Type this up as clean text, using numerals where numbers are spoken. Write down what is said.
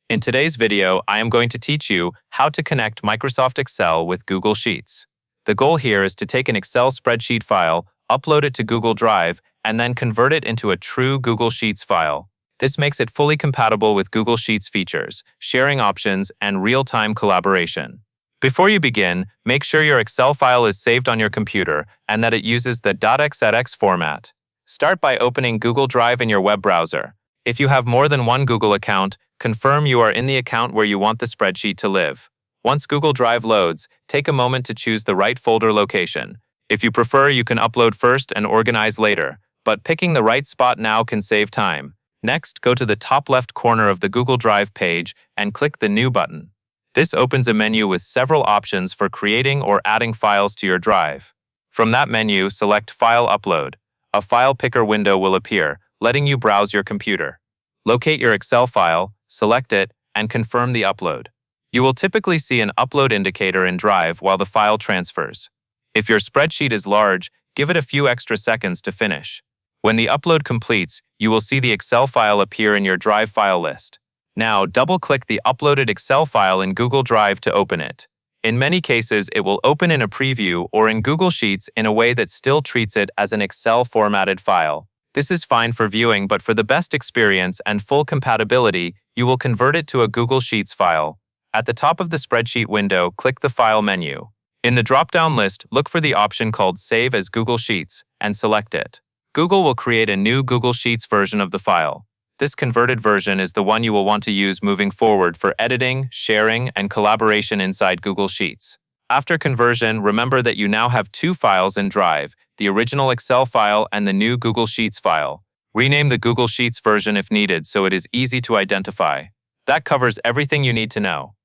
In today's video, I am going to teach you how to connect Microsoft Excel with Google Sheets. The goal here is to take an Excel spreadsheet file, upload it to Google Drive, and then convert it into a true Google Sheets file. This makes it fully compatible with Google Sheets features, sharing options, and real-time collaboration. Before you begin, make sure your Excel file is saved on your computer and that it uses the .xlsx format. Start by opening Google Drive in your web browser. If you have more than one Google account, confirm you are in the account where you want the spreadsheet to live. Once Google Drive loads, take a moment to choose the right folder location. If you prefer, you can upload first and organize later, but picking the right spot now can save time. Next, go to the top left corner of the Google Drive page and click the New button. This opens a menu with several options for creating or adding files to your drive. From that menu, select File Upload. A file picker window will appear, letting you browse your computer. Locate your Excel file, select it, and confirm the upload. You will typically see an upload indicator in Drive while the file transfers. If your spreadsheet is large, give it a few extra seconds to finish. When the upload completes, you will see the Excel file appear in your Drive file list. Now, double-click the uploaded Excel file in Google Drive to open it. In many cases, it will open in a preview or in Google Sheets in a way that still treats it as an Excel formatted file. This is fine for viewing, but for the best experience and full compatibility, you will convert it to a Google Sheets file. At the top of the spreadsheet window, click the File menu. In the drop-down list, look for the option called Save as Google Sheets and select it. Google will create a new Google Sheets version of the file. This converted version is the one you will want to use moving forward for editing, sharing, and collaboration inside Google Sheets. After conversion, remember that you now have two files in Drive, the original Excel file and the new Google Sheets file. Rename the Google Sheets version if needed so it is easy to identify. That covers everything you need to know.